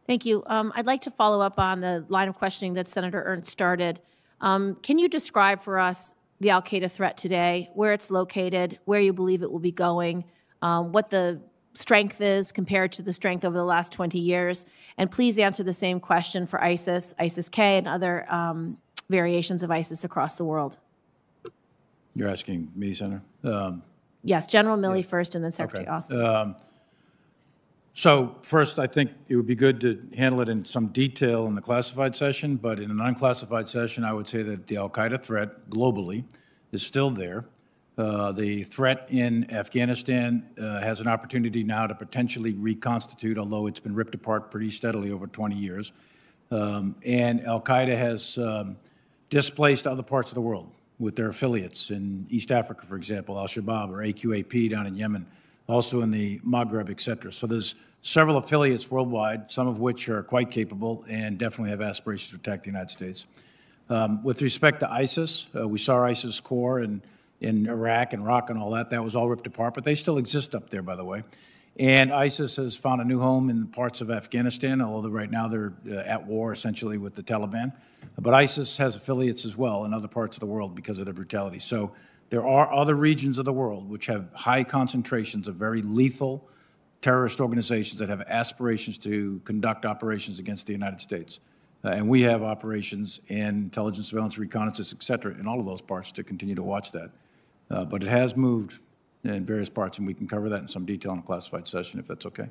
Thank you. I'd like to follow up on the line of questioning that Senator Ernst started. Can you describe for us the al-Qaeda threat today, where it's located, where you believe it will be going, what the strength is compared to the strength over the last 20 years? And please answer the same question for ISIS, ISIS-K, and other variations of ISIS across the world. You're asking me, Senator? Yes, General Milley first, and then Secretary Austin. So first, I think it would be good to handle it in some detail in the classified session, but in an unclassified session, I would say that the al-Qaeda threat globally is still there. The threat in Afghanistan has an opportunity now to potentially reconstitute, although it's been ripped apart pretty steadily over 20 years. And al-Qaeda has displaced other parts of the world with their affiliates in East Africa, for example, Al-Shabaab or AQAP down in Yemen, also in the Maghreb, et cetera. So there's several affiliates worldwide, some of which are quite capable and definitely have aspirations to attack the United States. With respect to ISIS, we saw ISIS core in Iraq and Iraq and all that. That was all ripped apart, but they still exist up there, by the way. And ISIS has found a new home in parts of Afghanistan, although right now they're at war essentially with the Taliban. But ISIS has affiliates as well in other parts of the world because of their brutality. So there are other regions of the world which have high concentrations of very lethal terrorist organizations that have aspirations to conduct operations against the United States. And we have operations in intelligence, surveillance, reconnaissance, et cetera, in all of those parts to continue to watch that. But it has moved in various parts, and we can cover that in some detail in a classified session, if that's okay.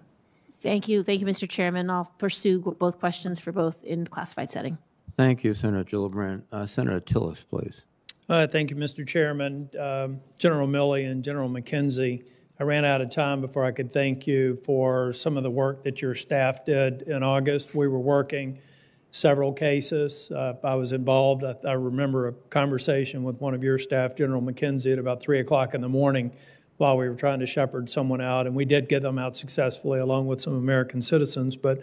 Thank you. Thank you, Mr. Chairman. I'll pursue both questions for both in classified setting. Thank you, Senator Gillibrand. Senator Tillis, please. Thank you, Mr. Chairman. General Milley and General McKenzie, I ran out of time before I could thank you for some of the work that your staff did in August. We were working several cases. I was involved. I remember a conversation with one of your staff, General McKenzie, at about 3 o'clock in the morning while we were trying to shepherd someone out, and we did get them out successfully along with some American citizens. But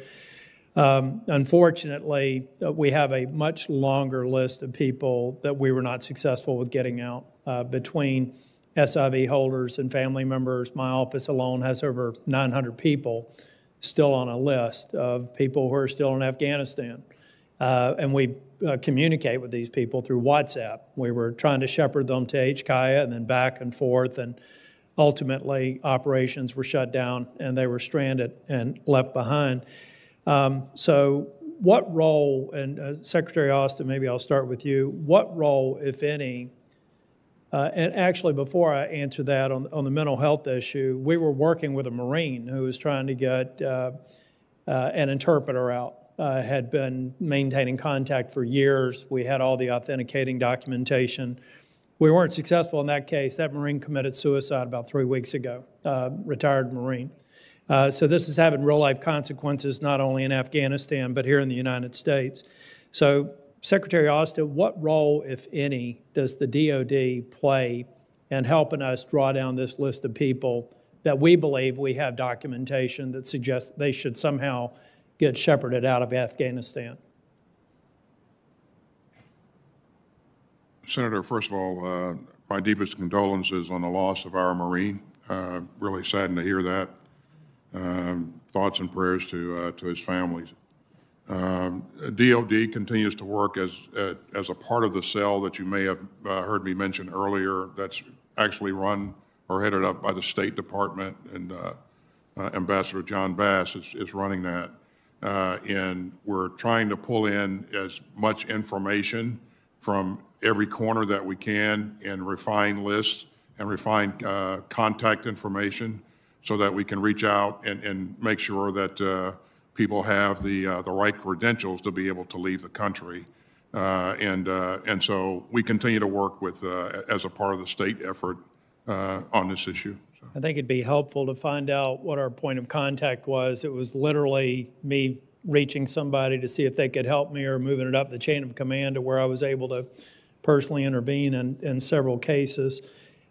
unfortunately, we have a much longer list of people that we were not successful with getting out. Between SIV holders and family members, my office alone has over 900 people still on a list of people who are still in Afghanistan. And we communicate with these people through WhatsApp. We were trying to shepherd them to HKIA and then back and forth, and ultimately operations were shut down and they were stranded and left behind. So what role, and Secretary Austin, maybe I'll start with you, what role, if any, and actually before I answer that on the mental health issue, we were working with a Marine who was trying to get an interpreter out had been maintaining contact for years. We had all the authenticating documentation. We weren't successful in that case. That Marine committed suicide about 3 weeks ago, retired Marine. So this is having real-life consequences not only in Afghanistan but here in the United States. So, Secretary Austin, what role, if any, does the DOD play in helping us draw down this list of people that we believe we have documentation that suggests they should somehow get shepherded out of Afghanistan? Senator, first of all, my deepest condolences on the loss of our Marine. Really saddened to hear that. Thoughts and prayers to his families. DOD continues to work as a part of the cell that you may have heard me mention earlier. That's actually run or headed up by the State Department, and Ambassador John Bass is running that. And we're trying to pull in as much information from every corner that we can and refine lists and refine contact information so that we can reach out and make sure that people have the right credentials to be able to leave the country. And so we continue to work with, as a part of the state effort on this issue. So. I think it'd be helpful to find out what our point of contact was. It was literally me reaching somebody to see if they could help me or moving it up the chain of command to where I was able to personally intervene in several cases.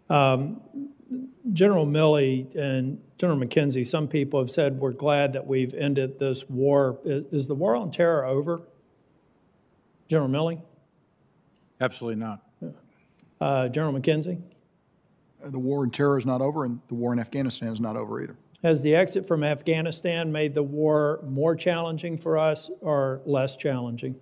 General Milley and General McKenzie, some people have said we're glad that we've ended this war. Is the war on terror over? General Milley? Absolutely not. General McKenzie? The war on terror is not over, and the war in Afghanistan is not over either. Has the exit from Afghanistan made the war more challenging for us or less challenging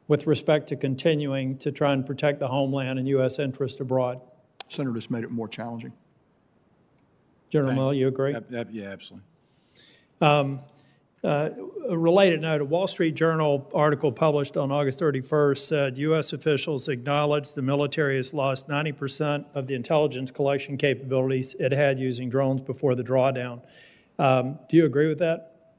with respect to continuing to try and protect the homeland and U.S. interest abroad? Senator, just made it more challenging. General Milley, you agree? Yeah, absolutely. A related note, a Wall Street Journal article published on August 31st said U.S. officials acknowledged the military has lost 90% of the intelligence collection capabilities it had using drones before the drawdown. Do you agree with that?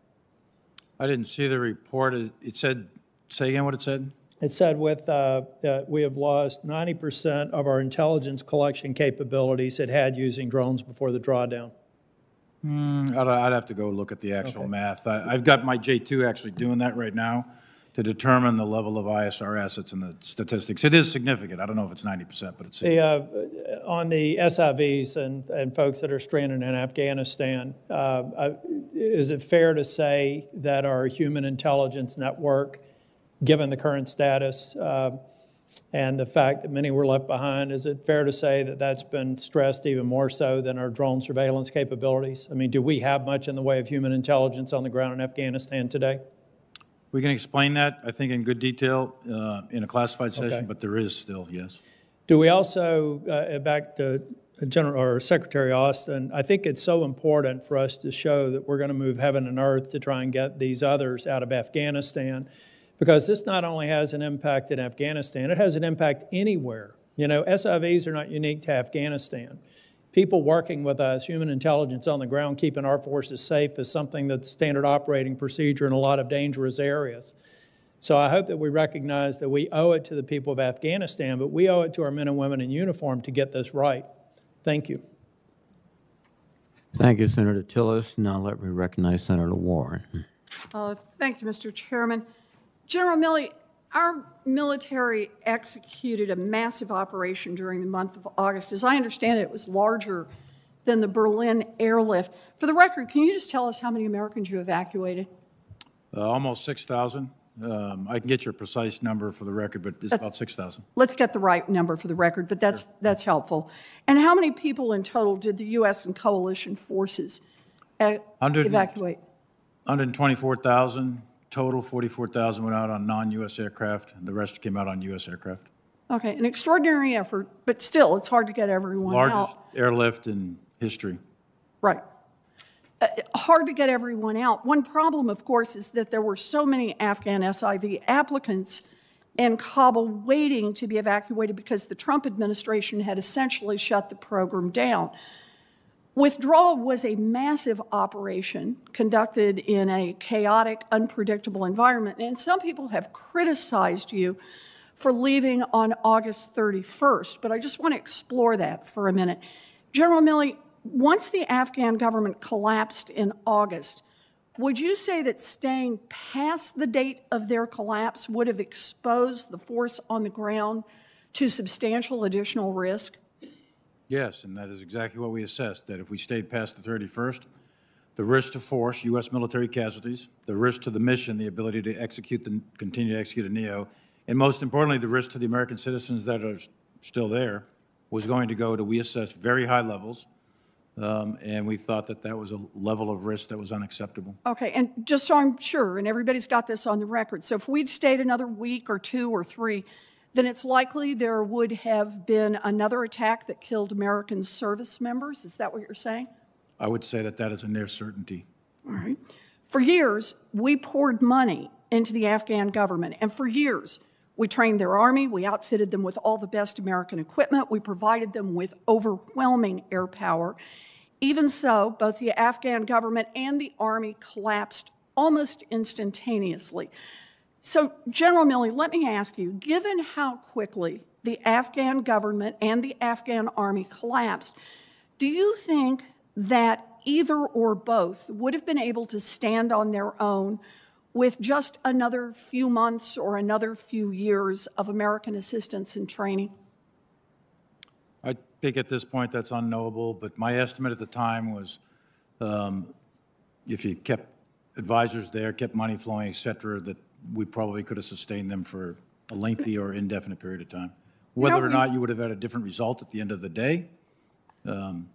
I didn't see the report. It said, say again what it said? It said we have lost 90% of our intelligence collection capabilities it had using drones before the drawdown. I'd have to go look at the actual math. I've got my J2 actually doing that right now to determine the level of ISR assets and the statistics. It is significant. I don't know if it's 90%, but it's significant. On the SIVs and folks that are stranded in Afghanistan, is it fair to say that our human intelligence network, given the current status and the fact that many were left behind, is it fair to say that that's been stressed even more so than our drone surveillance capabilities? I mean, do we have much in the way of human intelligence on the ground in Afghanistan today? We can explain that, I think, in good detail in a classified session, but there is still, yes. Do we also, back to General or Secretary Austin, I think it's so important for us to show that we're going to move heaven and earth to try and get these others out of Afghanistan, because this not only has an impact in Afghanistan, it has an impact anywhere. You know, SIVs are not unique to Afghanistan. People working with us, human intelligence on the ground, keeping our forces safe is something that's standard operating procedure in a lot of dangerous areas. So I hope that we recognize that we owe it to the people of Afghanistan, but we owe it to our men and women in uniform to get this right. Thank you. Thank you, Senator Tillis. Now let me recognize Senator Warren. Thank you, Mr. Chairman. General Milley, our military executed a massive operation during the month of August. As I understand it, it was larger than the Berlin airlift. For the record, can you just tell us how many Americans you evacuated? Almost 6,000. I can get your precise number for the record, but it's about 6,000. Let's get the right number for the record, but that's helpful. And how many people in total did the U.S. and coalition forces evacuate? 124,000. Total 44,000 went out on non-U.S. aircraft. The rest came out on U.S. aircraft. Okay, an extraordinary effort, but still, it's hard to get everyone out. Largest airlift in history. Right. Hard to get everyone out. One problem, of course, is that there were so many Afghan SIV applicants in Kabul waiting to be evacuated because the Trump administration had essentially shut the program down. Withdrawal was a massive operation conducted in a chaotic, unpredictable environment, and some people have criticized you for leaving on August 31st, but I just want to explore that for a minute. General Milley, once the Afghan government collapsed in August, would you say that staying past the date of their collapse would have exposed the force on the ground to substantial additional risk? Yes, and that is exactly what we assessed, that if we stayed past the 31st, the risk to force, U.S. military casualties, the risk to the mission, the ability to continue to execute a NEO, and most importantly, the risk to the American citizens that are still there was going to go to, we assessed, very high levels, and we thought that that was a level of risk that was unacceptable. Okay, and just so I'm sure, and everybody's got this on the record, so if we'd stayed another week or 2 or 3, then it's likely there would have been another attack that killed American service members? Is that what you're saying? I would say that that is a near certainty. All right. For years, we poured money into the Afghan government, and for years, we trained their army, we outfitted them with all the best American equipment, we provided them with overwhelming air power. Even so, both the Afghan government and the army collapsed almost instantaneously. So, General Milley, let me ask you, given how quickly the Afghan government and the Afghan army collapsed, do you think that either or both would have been able to stand on their own with just another few months or another few years of American assistance and training? I think at this point that's unknowable, but my estimate at the time was if you kept advisors there, kept money flowing, et cetera, that we probably could have sustained them for a lengthy or indefinite period of time. Whether or not you would have had a different result at the end of the day,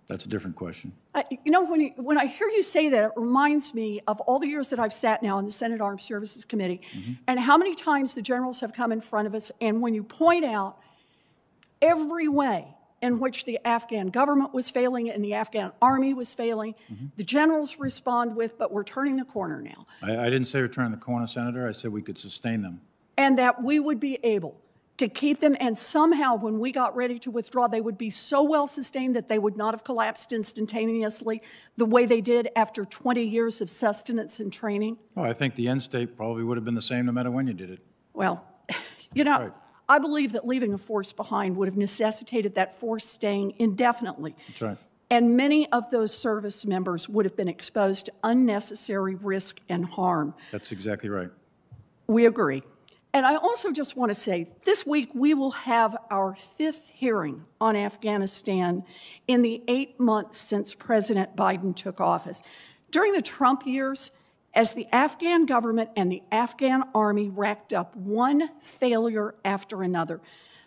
that's a different question. When I hear you say that, it reminds me of all the years that I've sat now on the Senate Armed Services Committee, and how many times the generals have come in front of us, and when you point out every way in which the Afghan government was failing and the Afghan army was failing, the generals respond with, but we're turning the corner now. I didn't say we're turning the corner, Senator. I said we could sustain them. And that we would be able to keep them, and somehow when we got ready to withdraw, they would be so well sustained that they would not have collapsed instantaneously the way they did after 20 years of sustenance and training. Oh, I think the end state probably would have been the same no matter when you did it. Well, right. I believe that leaving a force behind would have necessitated that force staying indefinitely. That's right. And many of those service members would have been exposed to unnecessary risk and harm. That's exactly right. We agree. And I also just want to say, this week we will have our 5th hearing on Afghanistan in the 8 months since President Biden took office. During the Trump years, as the Afghan government and the Afghan army racked up one failure after another,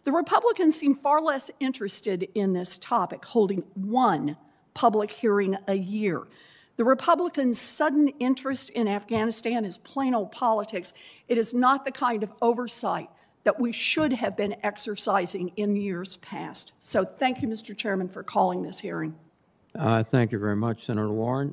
the Republicans seem far less interested in this topic, holding one public hearing a year. The Republicans' sudden interest in Afghanistan is plain old politics. It is not the kind of oversight that we should have been exercising in years past. So thank you, Mr. Chairman, for calling this hearing. Thank you very much, Senator Warren.